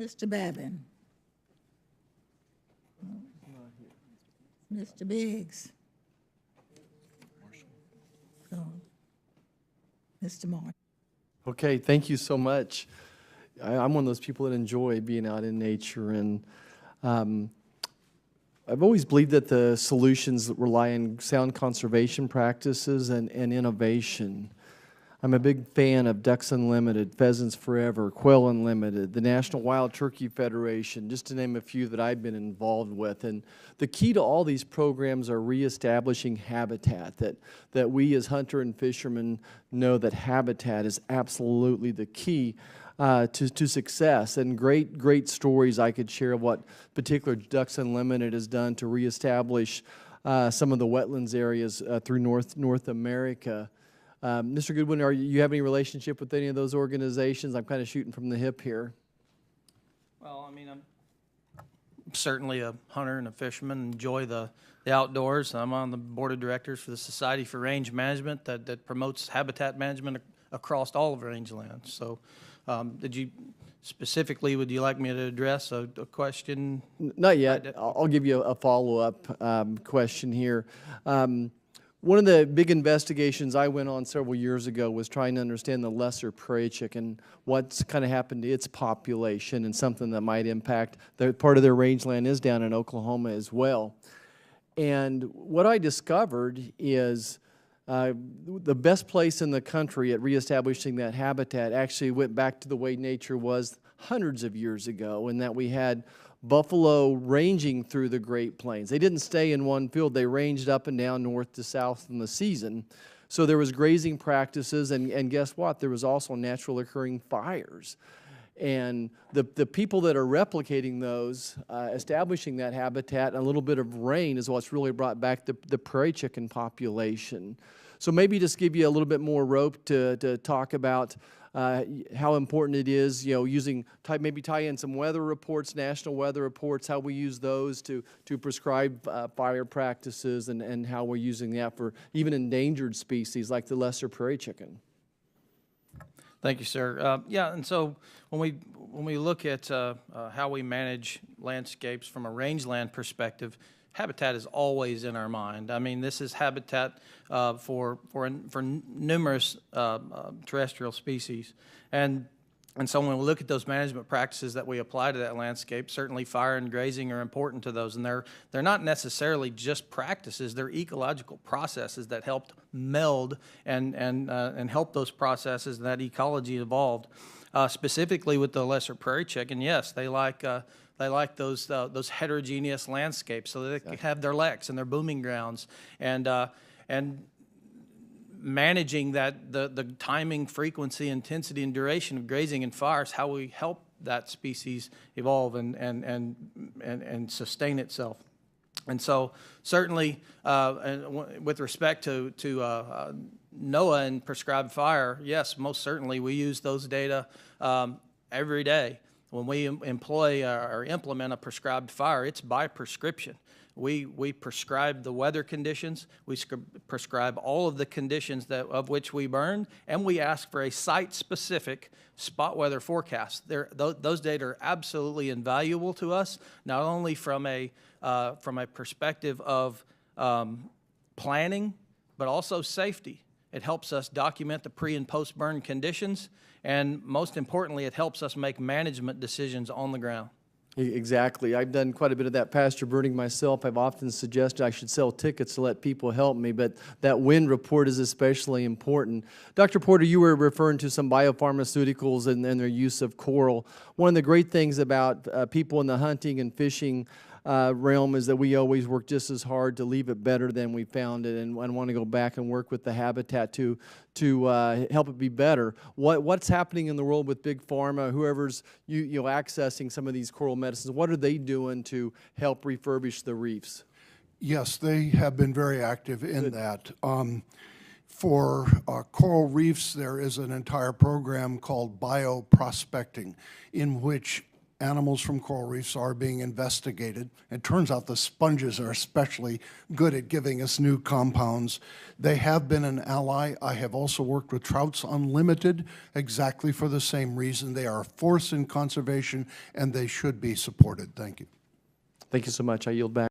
Mr. Babin. Mr. Biggs. So, Mr. Martin. Okay, thank you so much. I'm one of those people that enjoy being out in nature, and I've always believed that the solutions rely on sound conservation practices and innovation. I'm a big fan of Ducks Unlimited, Pheasants Forever, Quail Unlimited, the National Wild Turkey Federation, just to name a few that I've been involved with. And the key to all these programs are reestablishing habitat, that we as hunter and fishermen know that habitat is absolutely the key to success. And great stories I could share of what particular Ducks Unlimited has done to reestablish some of the wetlands areas through North America. Mr. Goodwin, you have any relationship with any of those organizations? I'm kind of shooting from the hip here. Well, I mean, I'm certainly a hunter and a fisherman, enjoy the outdoors. I'm on the board of directors for the Society for Range Management that promotes habitat management across all of rangeland. So would you like me to address a question? Not yet. I'll give you a follow-up question here. One of the big investigations I went on several years ago was trying to understand the lesser prairie chicken, what's kind of happened to its population and something that might impact part of their rangeland is down in Oklahoma as well. And what I discovered is the best place in the country at reestablishing that habitat actually went back to the way nature was hundreds of years ago, and that we had buffalo ranging through the Great Plains. They didn't stay in one field. They ranged up and down north to south in the season. So there was grazing practices, and guess what? There was also natural occurring fires. And the people that are replicating those, establishing that habitat, and a little bit of rain is what's really brought back the prairie chicken population. So maybe just give you a little bit more rope to talk about how important it is, maybe tie in some weather reports, national weather reports, how we use those to prescribe fire practices, and how we're using that for even endangered species like the lesser prairie chicken. Thank you, sir. Yeah, and so when we look at how we manage landscapes from a rangeland perspective, habitat is always in our mind. I mean, this is habitat for numerous terrestrial species, and so when we look at those management practices that we apply to that landscape, certainly fire and grazing are important to those, and they're not necessarily just practices; they're ecological processes that helped meld and help those processes and that ecology evolved. Specifically with the lesser prairie chicken, yes, they like those heterogeneous landscapes, so that they can have their leks and their booming grounds, and managing that the timing, frequency, intensity, and duration of grazing and fires, how we help that species evolve and sustain itself. And so certainly with respect to NOAA and prescribed fire, yes, most certainly we use those data every day. When we employ or implement a prescribed fire, it's by prescription. We prescribe the weather conditions, we prescribe all of the conditions of which we burned, and we ask for a site-specific spot weather forecast. Those data are absolutely invaluable to us, not only from a perspective of planning, but also safety. It helps us document the pre- and post-burn conditions, and most importantly, it helps us make management decisions on the ground. Exactly. I've done quite a bit of that pasture burning myself. I've often suggested I should sell tickets to let people help me, but that wind report is especially important. Dr. Porter, you were referring to some biopharmaceuticals and their use of coral. One of the great things about people in the hunting and fishing realm is that we always work just as hard to leave it better than we found it, and want to go back and work with the habitat to help it be better. What's happening in the world with big pharma, whoever's accessing some of these coral medicines? What are they doing to help refurbish the reefs? Yes, they have been very active in that. For coral reefs, there is an entire program called bioprospecting, in which animals from coral reefs are being investigated. It turns out the sponges are especially good at giving us new compounds. They have been an ally. I have also worked with Trouts Unlimited exactly for the same reason. They are a force in conservation, and they should be supported. Thank you. Thank you so much. I yield back.